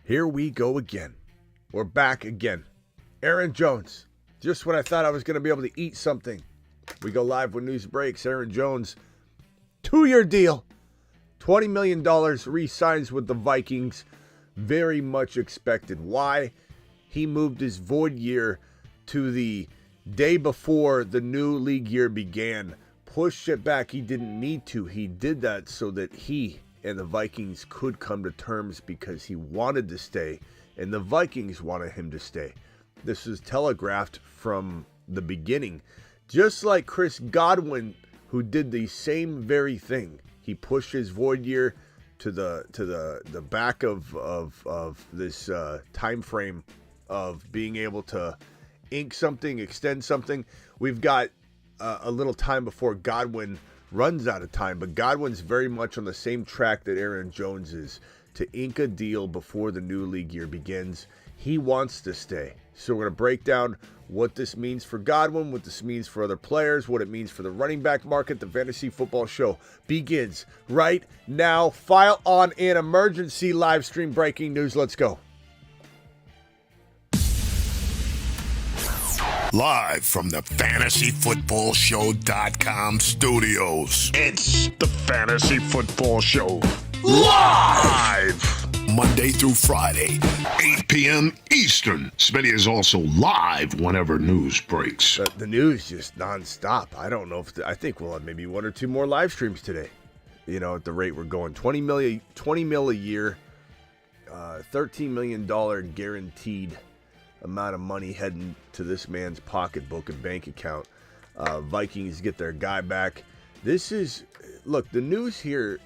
Here we go again. We're back again. Aaron Jones. Just when I thought I was going to be able to eat something, we go live when news breaks. Aaron Jones, 2-year deal, $20 million, re-signs with the Vikings. Very much expected. Why? He moved his void year to the day before the new league year began. Pushed it back. He didn't need to. He did that so that he and the Vikings could come to terms because he wanted to stay and the Vikings wanted him to stay. This was telegraphed from the beginning. Just like Chris Godwin, who did the same very thing. He pushed his void year to the back of this time frame of being able to ink something, extend something. We've got a little time before Godwin runs out of time, but Godwin's very much on the same track that Aaron Jones is, to ink a deal before the new league year begins. He wants to stay. So we're going to break down what this means for Godwin, what this means for other players, what it means for the running back market. The Fantasy Football Show begins right now. File on an emergency live stream breaking news. Let's go. Live from the FantasyFootballShow.com studios. It's the Fantasy Football Show. Live! Monday through Friday, 8 p.m. Eastern. Smitty is also live whenever news breaks. The news just nonstop. I don't know if I think we'll have maybe one or two more live streams today. You know, at the rate we're going, $20 mil a year, $13 million guaranteed amount of money heading to this man's pocketbook and bank account. Vikings get their guy back. This is, look, the news here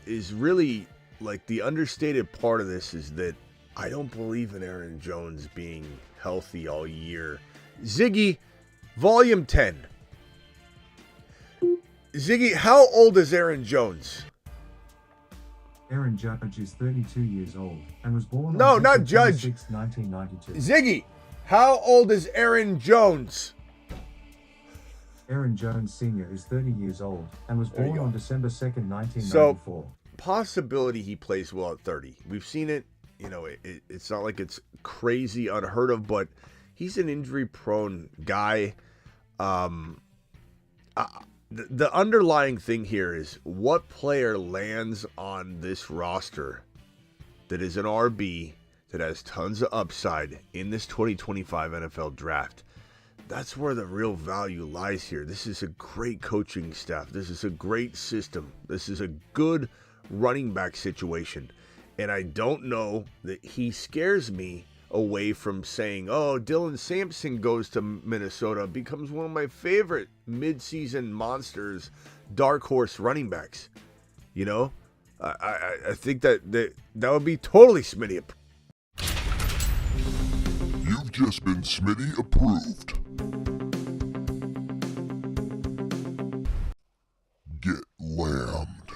is really, like, the understated part of this is that I don't believe in Aaron Jones being healthy all year. Ziggy, volume 10. Ziggy, how old is Aaron Jones? Aaron Judge is 32 years old and was born No, on not Judge. 26, 1992. Ziggy, how old is Aaron Jones? Aaron Jones Sr. is 30 years old and was There you born go. on December 2nd, 1994. So, possibility he plays well at 30. We've seen it. You know, it's not like it's crazy unheard of, but he's an injury-prone guy. The underlying thing here is what player lands on this roster that is an RB that has tons of upside in this 2025 NFL draft. That's where the real value lies here. This is a great coaching staff. This is a great system. This is a good running back situation. And I don't know that he scares me away from saying, oh, Dylan Sampson goes to Minnesota, becomes one of my favorite midseason monsters, dark horse running backs. You know, I think that would be totally Smitty. You've just been Smitty approved. Get lambed.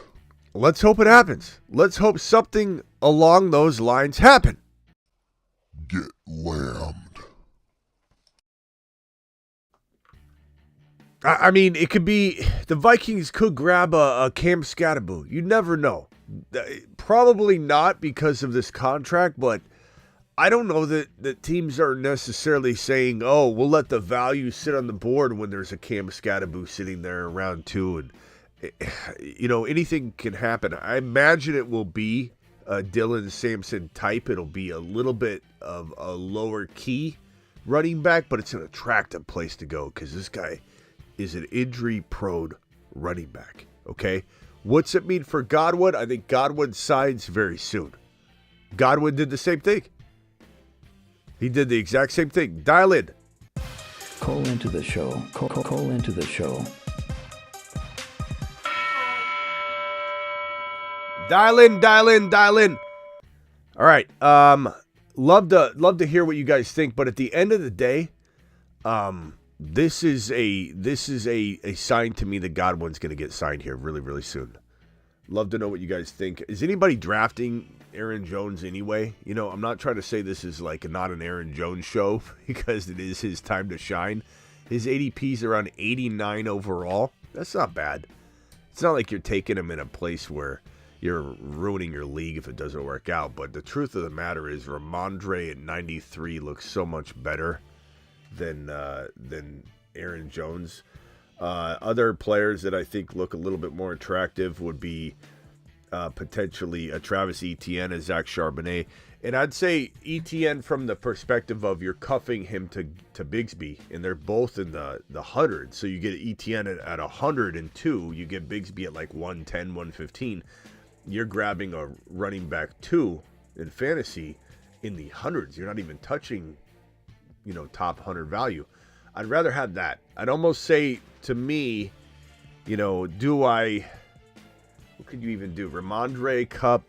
Let's hope it happens. Let's hope something along those lines happen. Get lambed. I mean, it could be the Vikings could grab a Cam Scatterboo. You never know. Probably not because of this contract, but I don't know that teams are necessarily saying, oh, we'll let the value sit on the board when there's a Cam Scatterboo sitting there around two. And, you know, anything can happen. I imagine it will be a Dylan Sampson type. It'll be a little bit of a lower key running back, but it's an attractive place to go because this guy is an injury-prone running back, okay? What's it mean for Godwin? I think Godwin signs very soon. Godwin did the same thing. He did the exact same thing. Dial in. Call into the show. Call into the show. Dial in. All right. Love to hear what you guys think, but at the end of the day, this is a sign to me that Godwin's going to get signed here really, really soon. Love to know what you guys think. Is anybody drafting Aaron Jones anyway? You know, I'm not trying to say this is like not an Aaron Jones show because it is his time to shine. His ADP's around 89 overall. That's not bad. It's not like you're taking him in a place where, you're ruining your league if it doesn't work out. But the truth of the matter is, Ramondre at 93 looks so much better than Aaron Jones. Other players that I think look a little bit more attractive would be potentially a Travis Etienne, a Zach Charbonnet. And I'd say Etienne from the perspective of you're cuffing him to Bigsby, and they're both in the 100. So you get Etienne at 102, you get Bigsby at like 110, 115. You're grabbing a running back 2 in fantasy in the hundreds. You're not even touching, top 100 value. I'd rather have that. I'd almost say, to me, what could you even do? Ramondre, Cup.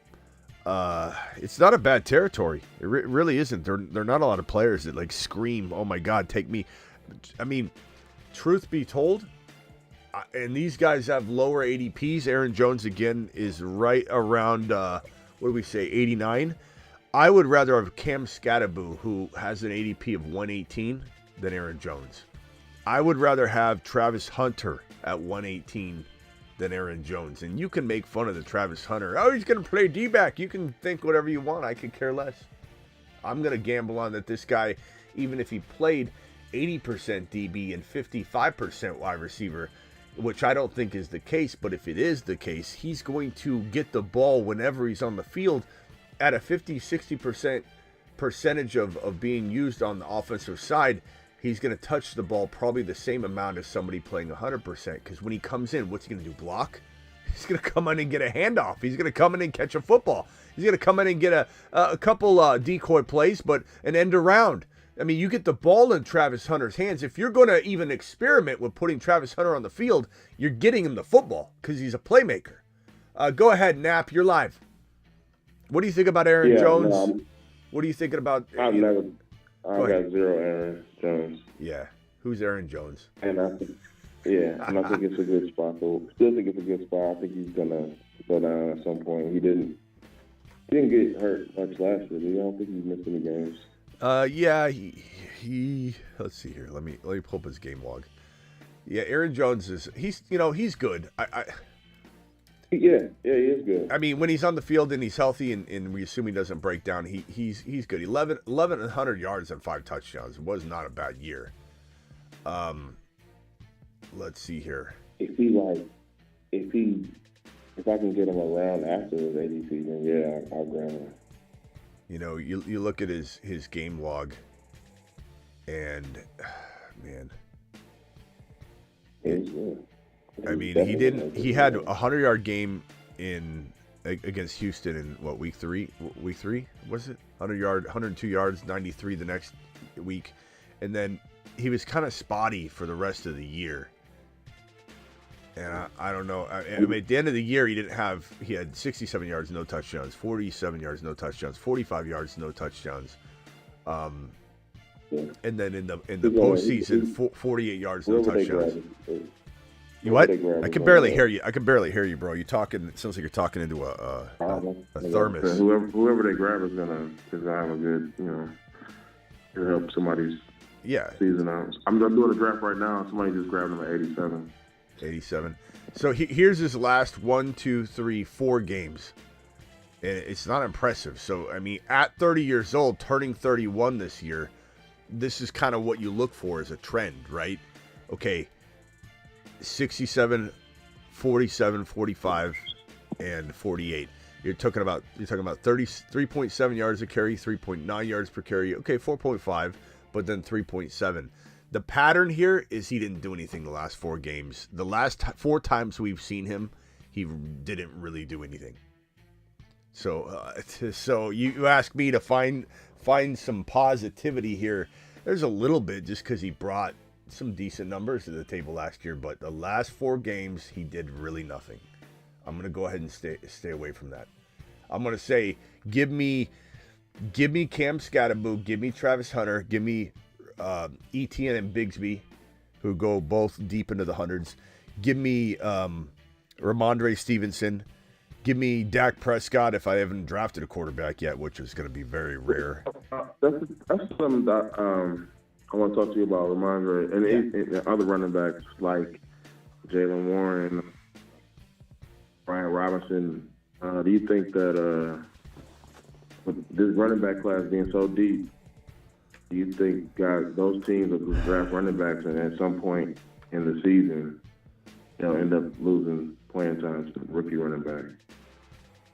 It's not a bad territory. It really isn't. They're not a lot of players that like scream, "Oh my God, take me." I mean, truth be told, and these guys have lower ADPs. Aaron Jones again is right around 89. I would rather have Cam Scatterbo, who has an ADP of 118, than Aaron Jones. I would rather have Travis Hunter at 118 than Aaron Jones. And you can make fun of the Travis Hunter. Oh, he's going to play D-back. You can think whatever you want. I could care less. I'm going to gamble on that this guy, even if he played 80% DB and 55% wide receiver, which I don't think is the case, but if it is the case, he's going to get the ball whenever he's on the field at a 50-60% percentage of being used on the offensive side. He's going to touch the ball probably the same amount as somebody playing 100%. Because when he comes in, what's he going to do? Block? He's going to come in and get a handoff. He's going to come in and catch a football. He's going to come in and get a couple decoy plays, but an end around. I mean, you get the ball in Travis Hunter's hands. If you're going to even experiment with putting Travis Hunter on the field, you're getting him the football because he's a playmaker. Go ahead, Knapp. You're live. What do you think about Aaron Jones? No, what are you thinking about? I got 0 Aaron Jones. Yeah. Who's Aaron Jones? And I think it's a good spot. So still think it's a good spot. I think he's gonna go down at some point. He didn't get hurt much last year. I don't think he's missed any games. Yeah, he let's see here. Let me pull up his game log. Yeah, Aaron Jones he's good. Yeah, he is good. I mean, when he's on the field and he's healthy and we assume he doesn't break down, he's good. 1,100 yards and 5 touchdowns. It was not a bad year. Let's see here. If I can get him around after his ADP, then yeah, I'll grab him. You look at his game log, and man, I mean, he had a 100-yard game against Houston in week 3 was it? 102 yards, 93 the next week, and then he was kind of spotty for the rest of the year. And I don't know. I mean, at the end of the year, he had 67 yards, no touchdowns, 47 yards, no touchdowns, 45 yards, no touchdowns. And then in the postseason, 48 yards, no touchdowns. You what? I can barely hear you. Bro. You talking? It sounds like you're talking into a thermos. Whoever they grab is gonna have a good, to help somebody's season out. I'm doing a draft right now. Somebody just grabbed him at 87. 87. So here's his last 4 games. And it's not impressive. So, I mean, at 30 years old, turning 31 this year, this is kind of what you look for as a trend, right? Okay, 67, 47, 45, and 48. You're talking about 3.7 yards a carry, 3.9 yards per carry. Okay, 4.5, but then 3.7. The pattern here is he didn't do anything the last 4 games. The last 4 times we've seen him, he didn't really do anything. So you ask me to find some positivity here. There's a little bit just because he brought some decent numbers to the table last year, but the last 4 games he did really nothing. I'm going to go ahead and stay away from that. I'm going to say give me Cam Scatterbo, give me Travis Hunter, give me Etienne and Bigsby, who go both deep into the hundreds. Give me Ramondre Stevenson. Give me Dak Prescott if I haven't drafted a quarterback yet, which is going to be very rare. That's something that I want to talk to you about, Ramondre, and other running backs like Jalen Warren, Brian Robinson. Do you think that with this running back class being so deep, do you think those teams will just draft running backs and at some point in the season they'll end up losing playing time to rookie running back?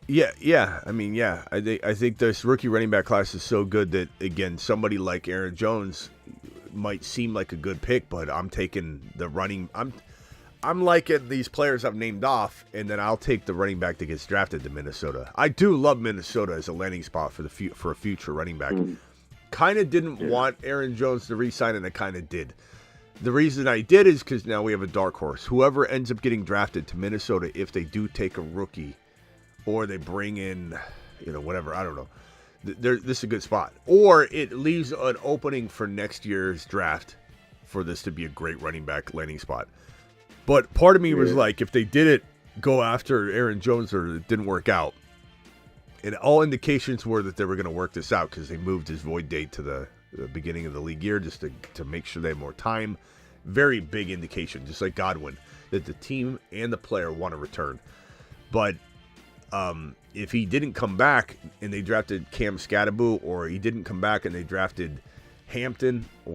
Yeah. I mean, yeah. I think this rookie running back class is so good that, again, somebody like Aaron Jones might seem like a good pick, but I'm taking the running. I'm liking these players I've named off, and then I'll take the running back that gets drafted to Minnesota. I do love Minnesota as a landing spot for a future running back. Kind of didn't want Aaron Jones to re-sign, and I kind of did. The reason I did is because now we have a dark horse. Whoever ends up getting drafted to Minnesota, if they do take a rookie, or they bring in, whatever, I don't know. This is a good spot. Or it leaves an opening for next year's draft for this to be a great running back landing spot. But part of me was like, if they didn't go after Aaron Jones or it didn't work out, and all indications were that they were going to work this out because they moved his void date to the beginning of the league year just to make sure they have more time. Very big indication, just like Godwin, that the team and the player want to return. But if he didn't come back and they drafted Cam Scatterbo, or he didn't come back and they drafted Hampton, it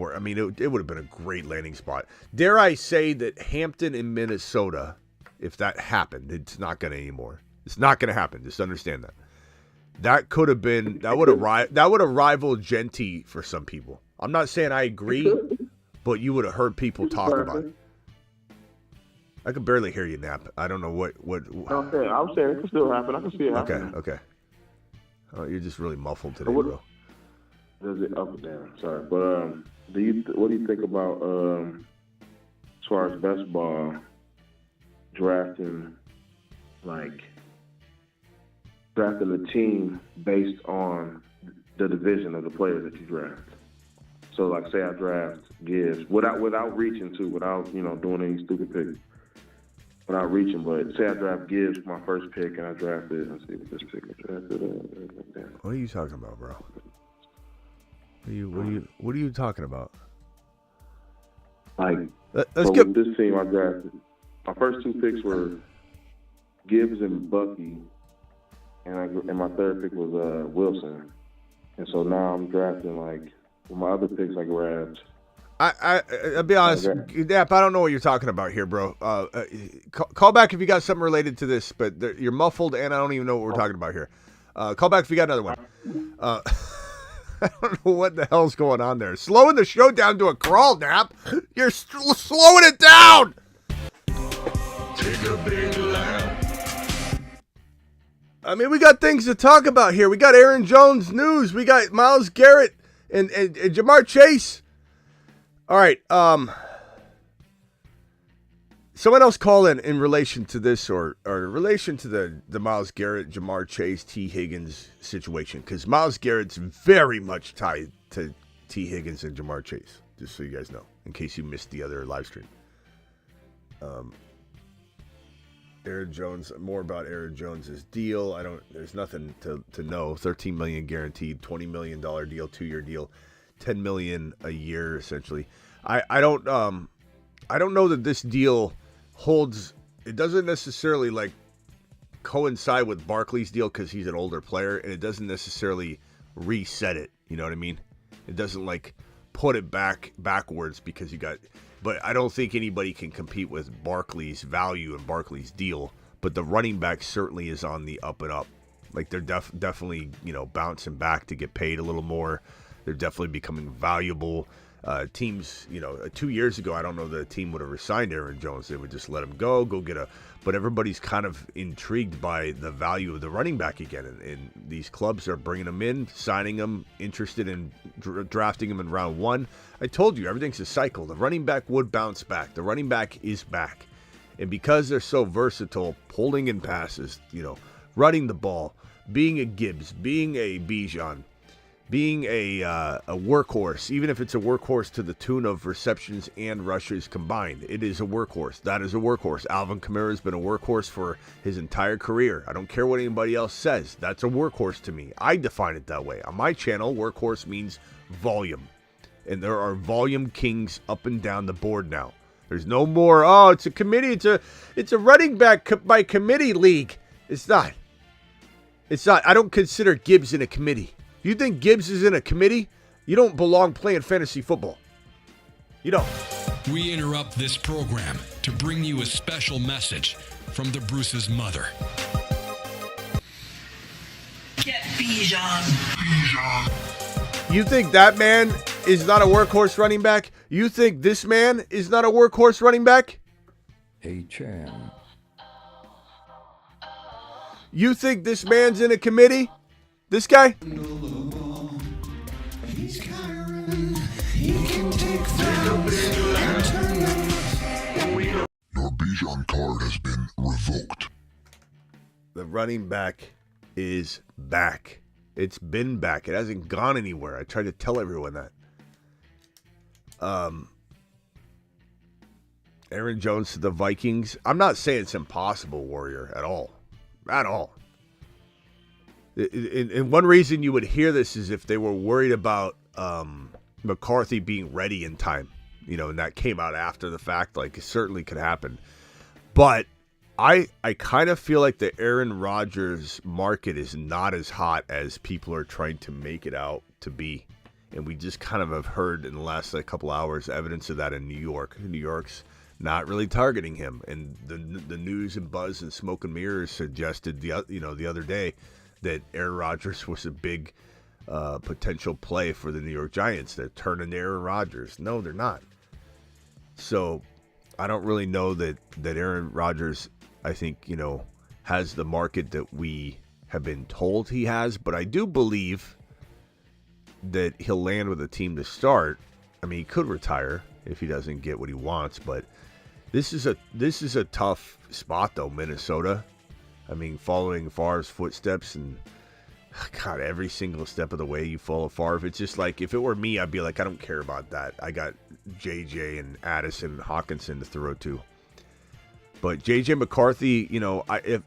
would have been a great landing spot. Dare I say that Hampton in Minnesota, if that happened, it's not going to anymore. It's not going to happen. Just understand that. That could have been, that would have rivaled Genty for some people. I'm not saying I agree, but you would have heard people talk about it. I could barely hear you, Nap. I don't know what. I'm saying it could still happen. I can see it happening. Okay. Oh, you're just really muffled today, bro. Does it up and down? Sorry, but what do you think about as far as best ball drafting the team based on the division of the players that you draft? So, like, say I draft Gibbs without reaching without doing any stupid picks. Without reaching, but say I draft Gibbs my first pick and I drafted. Let's see what this pick I drafted. What are you talking about, bro? What are you talking about? Let's get this team I drafted. My first two picks were Gibbs and Bucky, and my third pick was Wilson. And so now I'm drafting with my other picks I grabbed. I'll be honest, Nap, I don't know what you're talking about here, bro. Call back if you got something related to this, but you're muffled, and I don't even know what we're talking about here. Call back if you got another one. I don't know what the hell's going on there. Slowing the show down to a crawl, Nap. You're slowing it down. Take a big lap. We got things to talk about here. We got Aaron Jones news. We got Myles Garrett and Jamar Chase. All right. Someone else call in relation to this or in relation to the Myles Garrett, Jamar Chase, T. Higgins situation, because Myles Garrett's very much tied to T. Higgins and Jamar Chase, just so you guys know, in case you missed the other live stream. Aaron Jones, more about Aaron Jones's deal. There's nothing to know. $13 million guaranteed, $20 million deal, 2-year deal. $10 million a year, essentially. I don't know that this deal holds. It doesn't necessarily coincide with Barkley's deal because he's an older player, and it doesn't necessarily reset it. You know what I mean? It doesn't put it backwards because you got. But I don't think anybody can compete with Barkley's value and Barkley's deal. But the running back certainly is on the up and up. They're definitely bouncing back to get paid a little more. They're definitely becoming valuable. Teams, 2 years ago, I don't know that a team would have resigned Aaron Jones. They would just let him go get a. But everybody's kind of intrigued by the value of the running back again. And these clubs are bringing him in, signing him, interested in drafting him in round 1. I told you, everything's a cycle. The running back would bounce back. The running back is back. And because they're so versatile, holding in passes, running the ball, being a Gibbs, being a Bijan, being a workhorse, even if it's a workhorse to the tune of receptions and rushes combined, it is a workhorse. That is a workhorse. Alvin Kamara has been a workhorse for his entire career. I don't care what anybody else says. That's a workhorse to me. I define it that way. On my channel, workhorse means volume. And there are volume kings up and down the board now. There's no more, it's a committee. It's a running back by committee league. It's not. It's not. I don't consider Gibbs in a committee. If you think Gibbs is in a committee, you don't belong playing fantasy football. You don't. We interrupt this program to bring you a special message from the Bruce's mother. Get Bijan. You think that man is not a workhorse running back? You think this man is not a workhorse running back? H.M. You think this man's in a committee? This guy? Your Bijan card has been revoked. The running back is back. It's been back. It hasn't gone anywhere. I tried to tell everyone that. Aaron Jones to the Vikings. I'm not saying it's impossible, Warrior, at all. At all. And one reason you would hear this is if they were worried about McCarthy being ready in time. You know, and that came out after the fact. Like, it certainly could happen. But I kind of feel like the Aaron Rodgers market is not as hot as people are trying to make it out to be. And we just kind of have heard in the last couple hours evidence of that in New York. New York's not really targeting him. And the news and buzz and smoke and mirrors suggested the other day that Aaron Rodgers was a big potential play for the New York Giants. They're turning to Aaron Rodgers. No, they're not. So I don't really know that Aaron Rodgers, I think, has the market that we have been told he has. But I do believe that he'll land with a team to start. I mean, he could retire if he doesn't get what he wants. But this is a tough spot, though, Minnesota. I mean, following Favre's footsteps, and God, every single step of the way you follow Favre. It's just like, if it were me, I'd be like, I don't care about that. I got JJ and Addison and Hawkinson to throw to. But JJ McCarthy,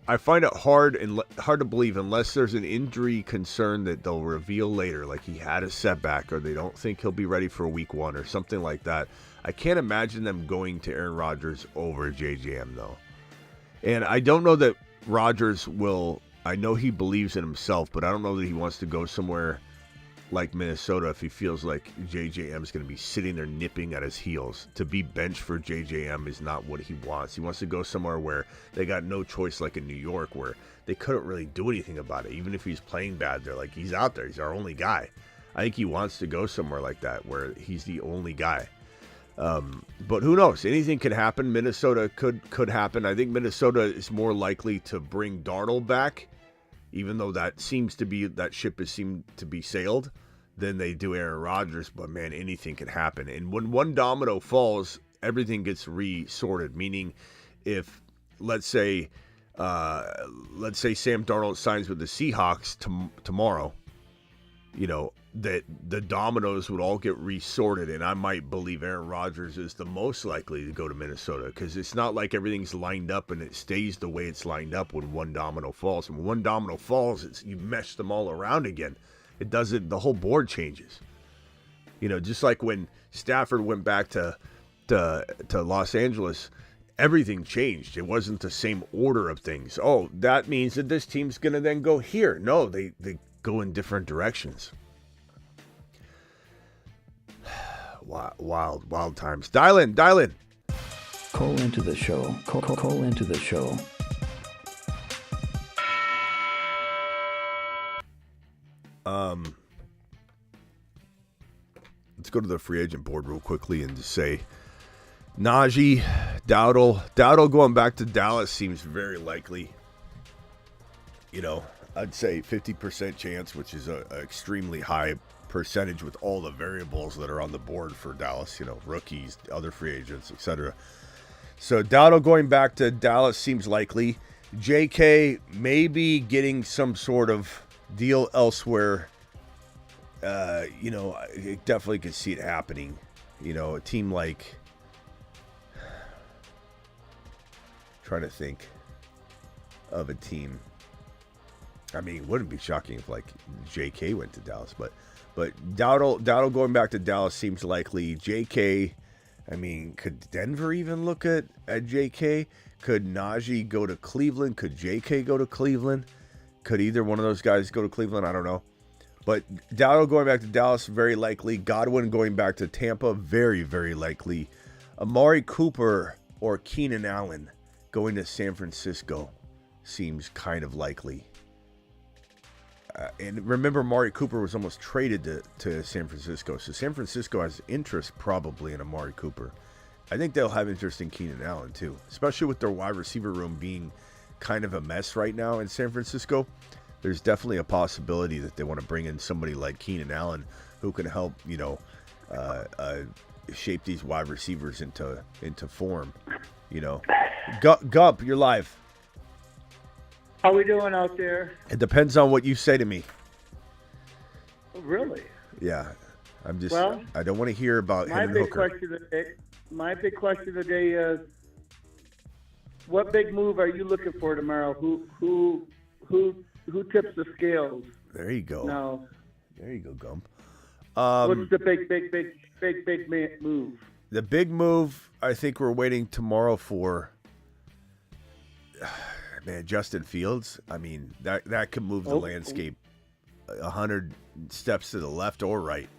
I find it hard to believe, unless there's an injury concern that they'll reveal later, like he had a setback or they don't think he'll be ready for week 1 or something like that. I can't imagine them going to Aaron Rodgers over JJM, though. And I don't know that Rodgers will. I know he believes in himself, but I don't know that he wants to go somewhere like Minnesota if he feels like JJM is going to be sitting there nipping at his heels. To be benched for JJM is not what he wants. He wants to go somewhere where they got no choice, like in New York, where they couldn't really do anything about it. Even if he's playing bad, they're like, he's out there. He's our only guy. I think he wants to go somewhere like that where he's the only guy. But who knows? Anything could happen. Minnesota could happen. I think Minnesota is more likely to bring Darnold back, even though that ship has seemed to be sailed, than they do Aaron Rodgers. But man, anything can happen. And when one domino falls, everything gets resorted. Meaning, if let's say Sam Darnold signs with the Seahawks tomorrow, that the dominoes would all get resorted, and I might believe Aaron Rodgers is the most likely to go to Minnesota, because it's not like everything's lined up and it stays the way it's lined up when one domino falls. And when one domino falls, you mesh them all around again. It doesn't. The whole board changes. Just like when Stafford went back to Los Angeles, everything changed. It wasn't the same order of things. Oh, that means that this team's going to then go here. No, they go in different directions. Wild times. Dial in. Call into the show. Call into the show. Let's go to the free agent board real quickly and just say Najee, Dowdle going back to Dallas seems very likely. I'd say 50% chance, which is an extremely high percentage with all the variables that are on the board for Dallas, rookies, other free agents, etc. So Dowdle going back to Dallas seems likely. JK maybe getting some sort of deal elsewhere. I definitely could see it happening. A team like, trying to think of a team. I mean, it wouldn't be shocking if JK went to Dallas, but Dowdle going back to Dallas seems likely. JK, I mean, could Denver even look at JK? Could Najee go to Cleveland? Could JK go to Cleveland? Could either one of those guys go to Cleveland? I don't know. But Dowdle going back to Dallas, very likely. Godwin going back to Tampa, very, very likely. Amari Cooper or Keenan Allen going to San Francisco seems kind of likely. And remember, Amari Cooper was almost traded to San Francisco. So San Francisco has interest probably in Amari Cooper. I think they'll have interest in Keenan Allen too, especially with their wide receiver room being kind of a mess right now in San Francisco. There's definitely a possibility that they want to bring in somebody like Keenan Allen who can help, shape these wide receivers into form. Gump, you're live. How we doing out there? It depends on what you say to me. Really? Yeah, I'm just. Well, I don't want to hear about my him and big Hooker. question today. My big question today is, what big move are you looking for tomorrow? Who tips the scales? There you go. No. There you go, Gump. What's the big move? The big move, I think we're waiting tomorrow for. Man, Justin Fields. I mean, that could move the landscape 100 steps to the left or right.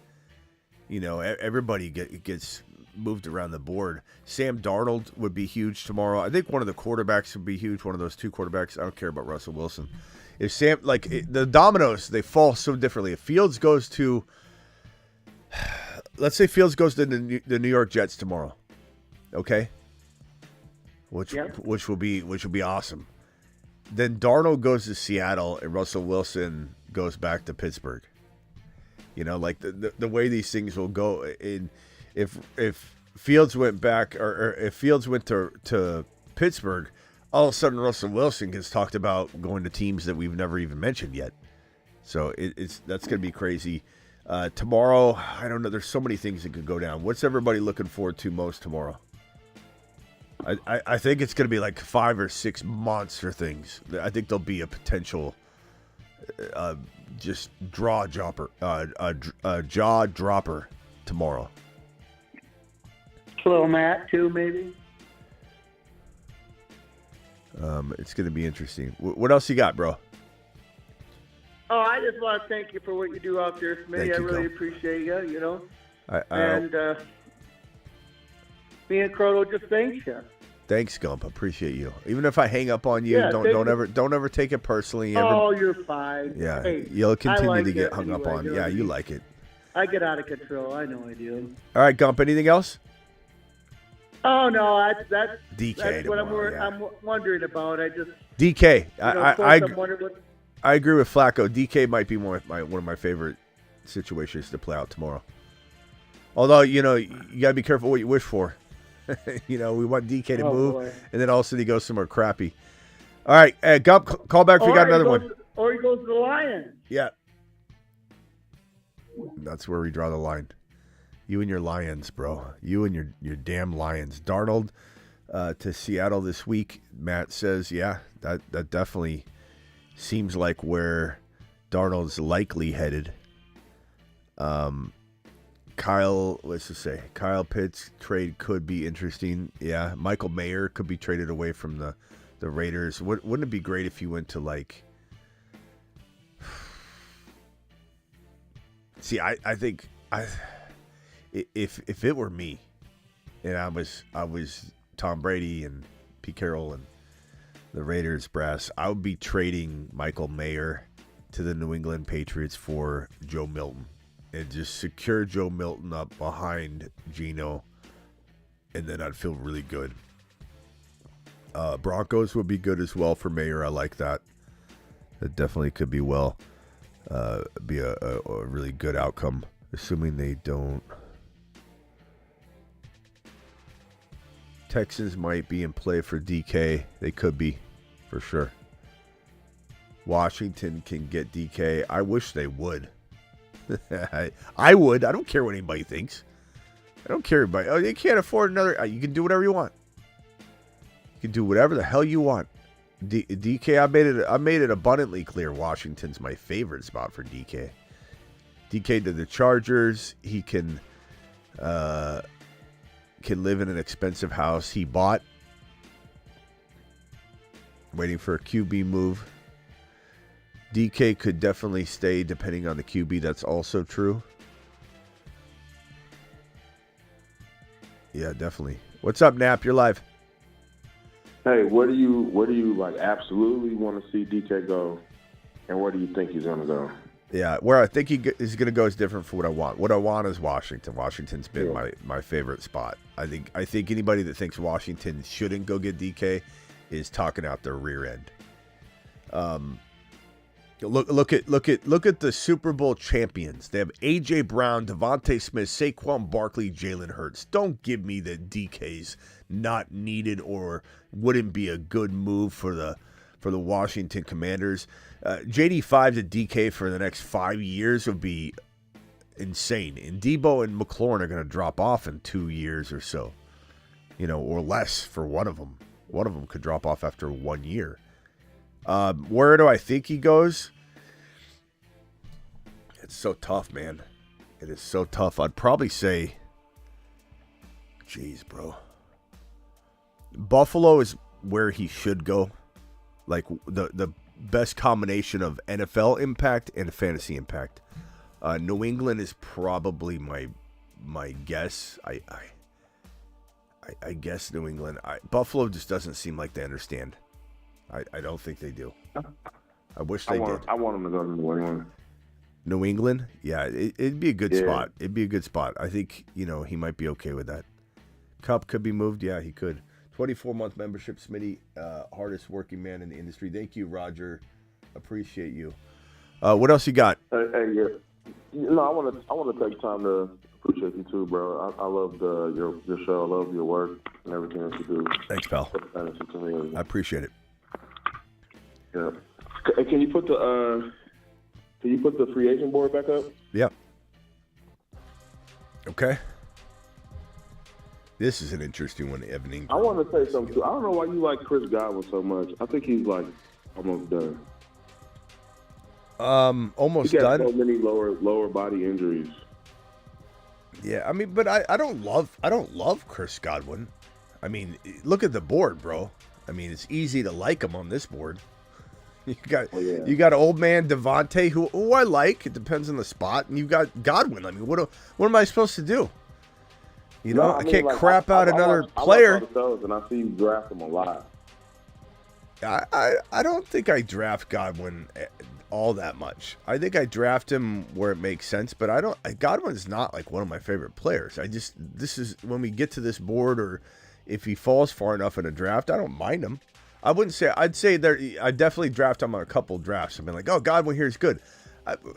Everybody gets moved around the board. Sam Darnold would be huge tomorrow. I think one of the quarterbacks would be huge. One of those two quarterbacks. I don't care about Russell Wilson. If Sam, the dominoes, they fall so differently. If Fields goes to, let's say Fields goes to the New York Jets tomorrow, okay, which will be awesome. Then Darnold goes to Seattle and Russell Wilson goes back to Pittsburgh. The way these things will go. If Fields went back or if Fields went to Pittsburgh, all of a sudden Russell Wilson gets talked about going to teams that we've never even mentioned yet. So that's going to be crazy. Tomorrow, I don't know. There's so many things that could go down. What's everybody looking forward to most tomorrow? I think it's going to be like 5 or 6 monster things. I think there'll be a potential just jaw dropper tomorrow. Slow Matt too, maybe. It's going to be interesting. What else you got, bro? Oh, I just want to thank you for what you do out there, Smitty. I really appreciate you. And me and Croto just thanks you. Thanks, Gump. Appreciate you. Even if I hang up on you, don't ever take it personally. You're fine. Yeah, hey, you'll continue to get hung up on. Yeah, you like it. I get out of control. I know I do. All right, Gump. Anything else? Oh no, that's DK. That's what tomorrow, I'm wondering about. I just DK. I agree with Flacco. DK might be one of my favorite situations to play out tomorrow. Although you gotta be careful what you wish for. We want DK to move, boy. And then all of a sudden he goes somewhere crappy. All right, Gump, call back if we got another one. Or he goes to the Lions. Yeah. That's where we draw the line. You and your Lions, bro. You and your damn Lions. Darnold to Seattle this week. Matt says, yeah, that definitely seems like where Darnold's likely headed. Kyle Pitts trade could be interesting. Yeah, Michael Mayer could be traded away from the Raiders. Wouldn't it be great if you went to See, I think if it were me, and I was Tom Brady and Pete Carroll and the Raiders brass, I would be trading Michael Mayer to the New England Patriots for Joe Milton and just secure Joe Milton up behind Geno, and then I'd feel really good. Broncos would be good as well for Mayer. I like that. That definitely could be be a really good outcome, assuming they don't. Texans might be in play for DK. They could be, for sure. Washington can get DK. I wish they would. I would. I don't care what anybody thinks. I don't care about. Oh, they can't afford another. You can do whatever you want. You can do whatever the hell you want. DK, I made it abundantly clear. Washington's my favorite spot for DK. DK to the Chargers. He can live in an expensive house he bought. Waiting for a QB move. DK could definitely stay depending on the QB. That's also true. Yeah, definitely. What's up, Nap? You're live. Hey, where do you like absolutely want to see DK go, and where do you think he's gonna go? Yeah, where I think he is going to go is different from what I want. What I want is Washington. Washington's been my favorite spot. I think anybody that thinks Washington shouldn't go get DK is talking out their rear end. Look at the Super Bowl champions. They have AJ Brown, Devontae Smith, Saquon Barkley, Jalen Hurts. Don't give me that DK's not needed or wouldn't be a good move for the Washington Commanders. JD5 to DK for the next 5 years would be insane. And Debo and McLaurin are going to drop off in 2 years or so, or less for one of them. One of them could drop off after 1 year. Where do I think he goes? It's so tough, man. It is so tough. I'd probably say, geez, bro. Buffalo is where he should go. Like the best combination of NFL impact and fantasy impact. New England is probably my guess. I guess New England. Buffalo just doesn't seem like they understand. I don't think they do. I wish they did. I want them to go to New England. New England? Yeah, it'd be a good spot. It'd be a good spot. I think, he might be okay with that. Cup could be moved. Yeah, he could. 24-month membership, Smitty, hardest working man in the industry. Thank you, Roger. Appreciate you. What else you got? Hey, yeah. I want to take time to appreciate you too, bro. I love your show. I love your work and everything that you do. Thanks, pal. I appreciate it. Yeah. Hey, can you put the free agent board back up? Yeah. Okay. This is an interesting one, Evan Ingram. I want to say something too. I don't know why you like Chris Godwin so much. I think he's like almost done. Almost he got done. So many lower body injuries. Yeah, I mean, but I don't love Chris Godwin. I mean, look at the board, bro. I mean, it's easy to like him on this board. You got old man Devontae, who I like. It depends on the spot, and you got Godwin. I mean, what am I supposed to do? I can't crap out another player. I watch all the shows, and I see you draft him a lot. I don't think I draft Godwin all that much. I think I draft him where it makes sense, but Godwin's not like one of my favorite players. This is when we get to this board, or if he falls far enough in a draft, I don't mind him. I'd say I definitely draft him on a couple drafts. I've been like, oh, Godwin here is good.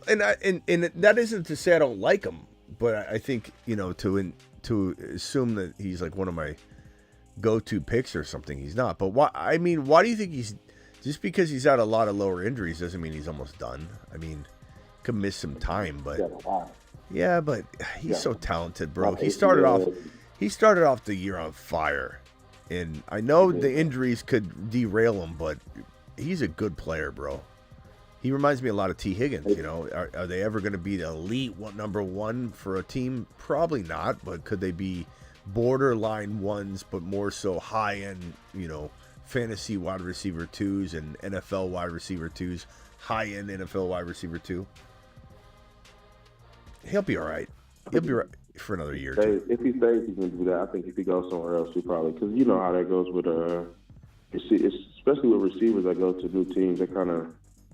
And that isn't to say I don't like him, but I think, to assume that he's like one of my go-to picks or something, he's not. But why do you think he's, just because he's had a lot of lower injuries doesn't mean he's almost done. I mean, could miss some time, but yeah, but he's so talented, bro. He started off the year on fire. And I know the injuries could derail him, but he's a good player, bro. He reminds me a lot of T. Higgins, Are they ever going to be the elite number one for a team? Probably not, but could they be borderline ones, but more so high-end, fantasy wide receiver twos and NFL wide receiver twos, high-end NFL wide receiver two? He'll be all right. He'll be right for another year or two. If he stays, he can do that. I think if he goes somewhere else, he probably, because you know how that goes with especially with receivers that go to new teams. They kind of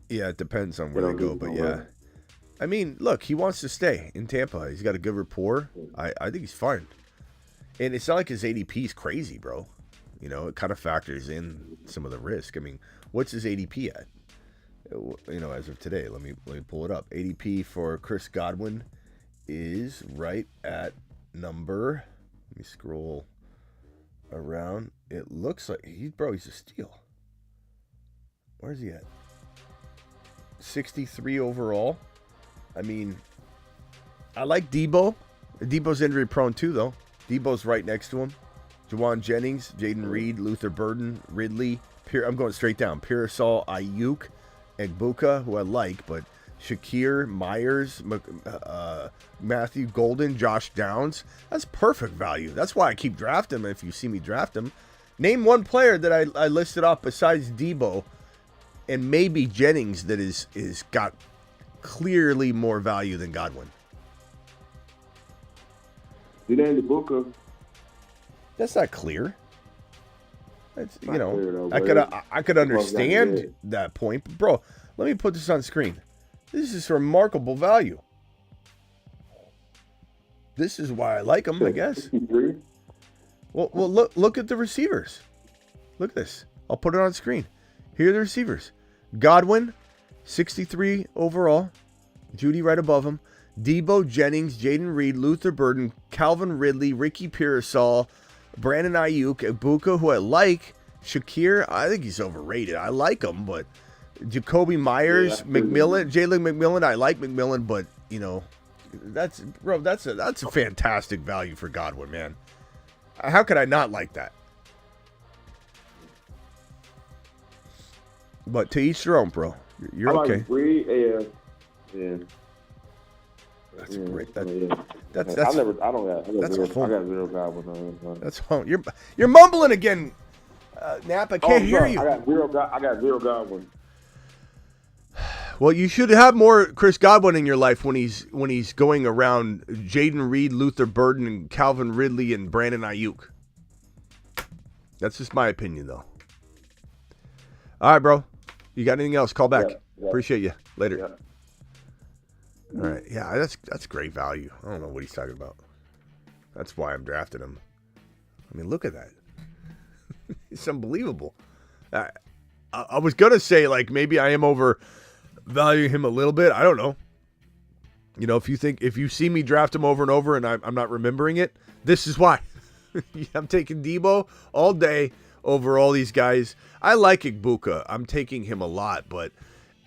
it depends on where they go, but yeah. I mean, look, he wants to stay in Tampa. He's got a good rapport. I think he's fine, and it's not like his ADP is crazy, bro. It kind of factors in some of the risk. I mean, what's his ADP at? As of today, let me pull it up. ADP for Chris Godwin is right at number. Let me scroll around. It looks like he's a steal. Where's he at? 63 overall. I mean, I like Debo. Debo's injury prone too, though. Debo's right next to him. Juwan Jennings, Jaden Reed, Luther Burden, Ridley. I'm going straight down. Pearsall, Ayuk, Egbuka, who I like, but Shakir, Myers, Matthew Golden, Josh Downs. That's perfect value. That's why I keep drafting him if you see me draft him. Name one player that I listed off besides Debo and maybe Jennings that is got clearly more value than Godwin. You named the Booker. That's not clear. That's, you Not know, clear though, I could understand that point, but bro, let me put this on screen. This is remarkable value. This is why I like him, I guess. 63? Well, look at the receivers. Look at this. I'll put it on screen. Here are the receivers. Godwin, 63 overall. Judy right above him. Debo, Jennings, Jaden Reed, Luther Burden, Calvin Ridley, Ricky Pearsall, Brandon Ayuk, Ibuka, who I like. Shakir, I think he's overrated. I like him, but Jacoby Myers, McMillan, Jalen McMillan, I like McMillan, but, you know, that's a fantastic value for Godwin, man. How could I not like that? But to each their own, bro. You're I okay. like Reed, yeah. That's great. That's I got zero Godwin. That's home. You're mumbling again, Nap. I can't hear you. I got zero Godwin. Well, you should have more Chris Godwin in your life when he's going around Jaden Reed, Luther Burden, and Calvin Ridley and Brandon Ayuk. That's just my opinion, though. All right, bro. You got anything else? Call back. Yeah. Appreciate you. Later. Yeah. All right. Yeah, that's great value. I don't know what he's talking about. That's why I'm drafting him. I mean, look at that. It's unbelievable. I was going to say, like, maybe I am overvaluing him a little bit. I don't know. You know, if you see me draft him over and over and I'm not remembering it, this is why. I'm taking Debo all day over all these guys. I like Ibuka. I'm taking him a lot,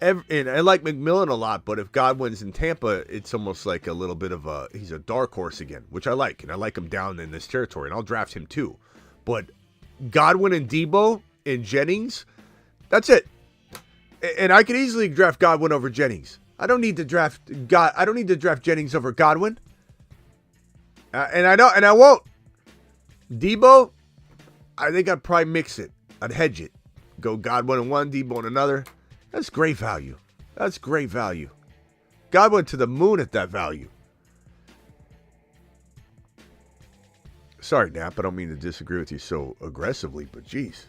and I like McMillan a lot, but if Godwin's in Tampa, it's almost like a little bit of he's a dark horse again, which I like, and I like him down in this territory, and I'll draft him too. But Godwin and Debo and Jennings, that's it. And I could easily draft Godwin over Jennings. I don't need to draft Jennings over Godwin. And I won't. Debo, I think I'd probably mix it. I'd hedge it. Go Godwin in one, Debo in another. That's great value. That's great value. Godwin to the moon at that value. Sorry, Nap. I don't mean to disagree with you so aggressively, but geez.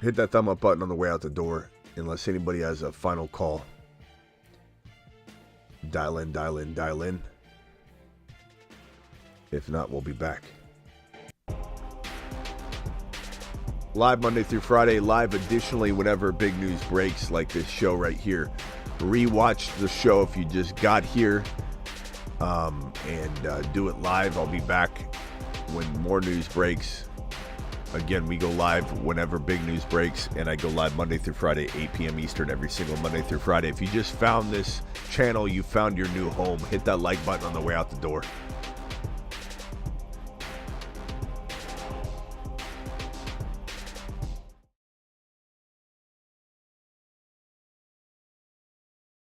Hit that thumb up button on the way out the door, unless anybody has a final call. Dial in. If not, we'll be back. Live Monday through Friday. Live additionally whenever big news breaks, like this show right here. Rewatch the show if you just got here. And do it live. I'll be back when more news breaks. Again, we go live whenever big news breaks, and I go live Monday through Friday, 8 p.m. Eastern, every single Monday through Friday. If you just found this channel, you found your new home. Hit that like button on the way out the door.